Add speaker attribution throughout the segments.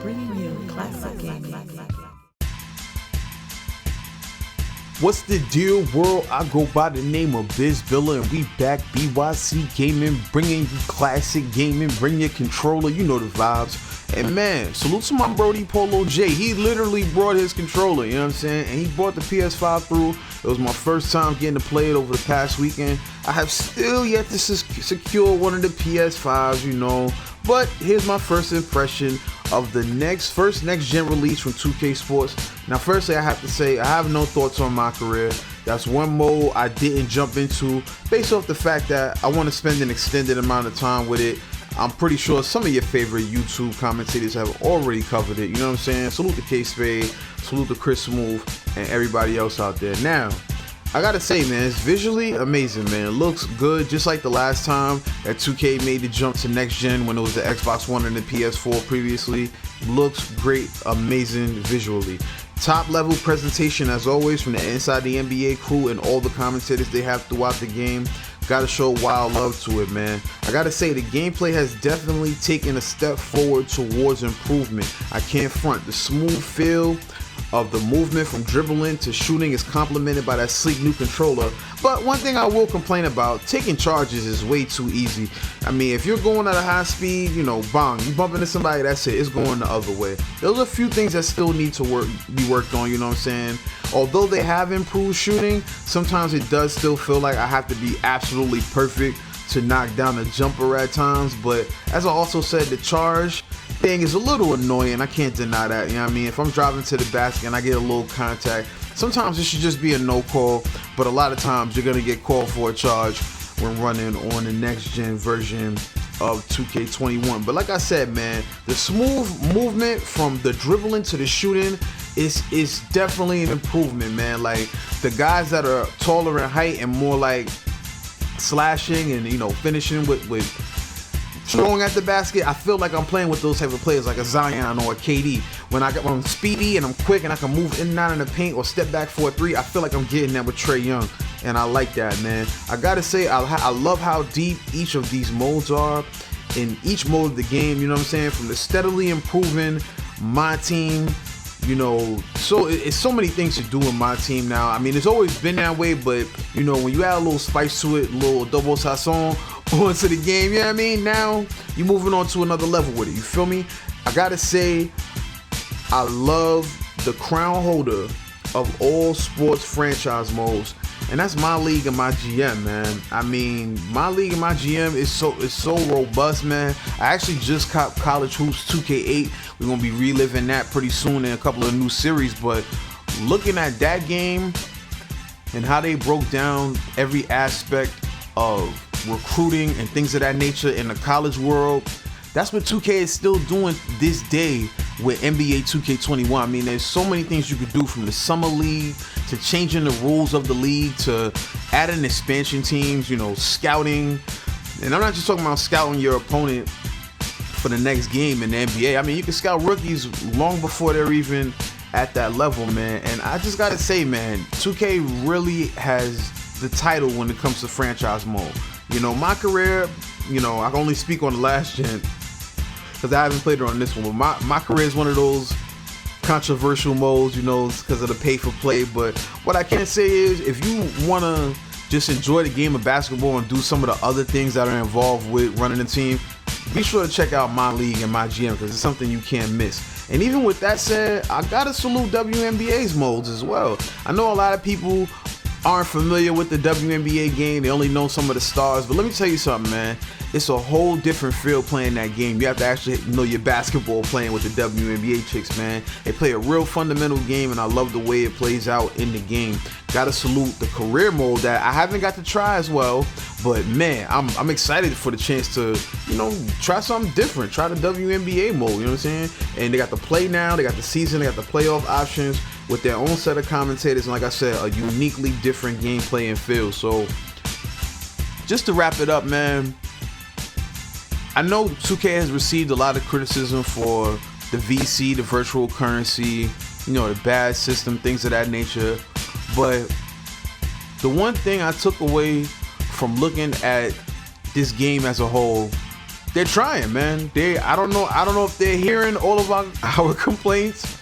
Speaker 1: bringing you classic gaming.
Speaker 2: What's the deal, world? I go by the name of Biz Villa, and we back BYC Gaming, bringing you classic gaming. Bring your controller, you know the vibes. And man, salute to my Brody Polo J. He literally brought his controller, you know what I'm saying? And he brought the PS5 through. It was my first time getting to play it over the past weekend. I have still yet to secure one of the PS5s, you know. But here's my first impression of the next gen release from 2K Sports. Now, firstly, I have to say I have no thoughts on my career. That's one mode I didn't jump into based off the fact that I want to spend an extended amount of time with it. I'm pretty sure some of your favorite YouTube commentators have already covered it. You know what I'm saying? Salute to K-Spade, salute to Chris Smooth, and everybody else out there. Now, I gotta say, man, it's visually amazing, man. It looks good, just like the last time that 2K made the jump to next gen when it was the Xbox One and the PS4 previously. Looks great, amazing visually. Top level presentation as always from the Inside the NBA crew and all the commentators they have throughout the game. Gotta show wild love to it, man. I gotta say, the gameplay has definitely taken a step forward towards improvement. I can't front. The smooth feel of the movement from dribbling to shooting is complemented by that sleek new controller. But one thing I will complain about, taking charges is way too easy. I mean, if you're going at a high speed, you know, bang, you bump into somebody, that's it, it's going the other way. There's a few things that still need to be worked on, you know what I'm saying? Although they have improved shooting, sometimes it does still feel like I have to be absolutely perfect to knock down a jumper at times. But as I also said, the charge thing is a little annoying. I can't deny that. You know what I mean? If I'm driving to the basket and I get a little contact, sometimes it should just be a no call, but a lot of times you're gonna get called for a charge when running on the next gen version of 2K21. But like I said, man, the smooth movement from the dribbling to the shooting is definitely an improvement, man. Like the guys that are taller in height and more like slashing and, you know, finishing with throwing at the basket, I feel like I'm playing with those type of players like a Zion or a KD. When I'm speedy and I'm quick and I can move in and out in the paint or step back for a three, I feel like I'm getting that with Trae Young, and I like that, man. I gotta say, I love how deep each of these modes are in each mode of the game, you know what I'm saying? From the steadily improving my team, you know, so it's so many things to do in my team now. I mean, it's always been that way, but you know, when you add a little spice to it, a little double sazon onto the game, you know what I mean? Now you're moving on to another level with it, you feel me? I gotta say, I love the crown holder of all sports franchise modes, and that's My League and My GM, man. I mean, My League and My GM is so robust, man. I actually just copped College Hoops 2K8. We're gonna be reliving that pretty soon in a couple of new series, but looking at that game and how they broke down every aspect of recruiting and things of that nature in the college world, that's what 2K is still doing this day with NBA 2K21. I mean, there's so many things you could do, from the summer league to changing the rules of the league to adding expansion teams, you know, scouting. And I'm not just talking about scouting your opponent for the next game in the NBA. I mean, you can scout rookies long before they're even at that level, man. And I just gotta say, man, 2K really has the title when it comes to franchise mode. You know, my career, you know, I can only speak on the last gen because I haven't played it on this one, but my career is one of those controversial modes, you know, because of the pay for play. But what I can say is, if you want to just enjoy the game of basketball and do some of the other things that are involved with running a team, be sure to check out My League and My GM, because it's something you can't miss. And even with that said, I gotta salute WNBA's modes as well. I know a lot of people aren't familiar with the WNBA game, they only know some of the stars, but let me tell you something, man. It's a whole different feel playing that game. You have to actually know your basketball playing with the WNBA chicks, man. They play a real fundamental game, and I love the way it plays out in the game. Gotta salute the career mode that I haven't got to try as well, but man, I'm excited for the chance to, you know, try something different, try the WNBA mode, you know what I'm saying? And they got the play now, they got the season, they got the playoff options with their own set of commentators, and like I said, a uniquely different gameplay and feel. So just to wrap it up, man, I know 2K has received a lot of criticism for the VC, the virtual currency, you know, the bad system, things of that nature. But the one thing I took away from looking at this game as a whole they're trying, man. I don't know if they're hearing all of our complaints,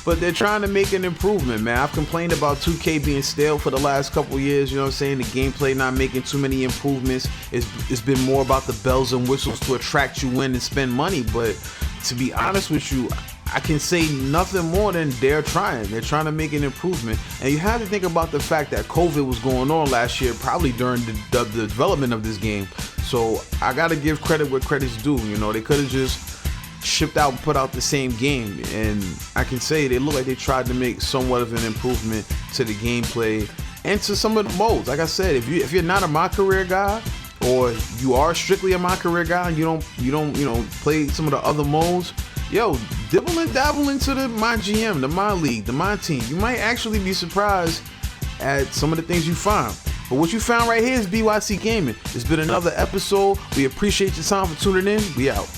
Speaker 2: but they're trying to make an improvement, man. I've complained about 2K being stale for the last couple years, you know what I'm saying? The gameplay not making too many improvements. It's been more about the bells and whistles to attract you in and spend money, but to be honest with you, I can say nothing more than they're trying. They're trying to make an improvement. And you have to think about the fact that COVID was going on last year, probably during the development of this game. So I got to give credit where credit's due. You know, they could have just shipped out and put out the same game. And I can say they look like they tried to make somewhat of an improvement to the gameplay and to some of the modes. Like I said, if you're not a My Career guy, or you are strictly a My Career guy and you don't play some of the other modes, yo, dibble and dabble into the My GM, the My League, the My Team. You might actually be surprised at some of the things you find. But what you found right here is BYC Gaming. It's been another episode. We appreciate your time for tuning in. We out.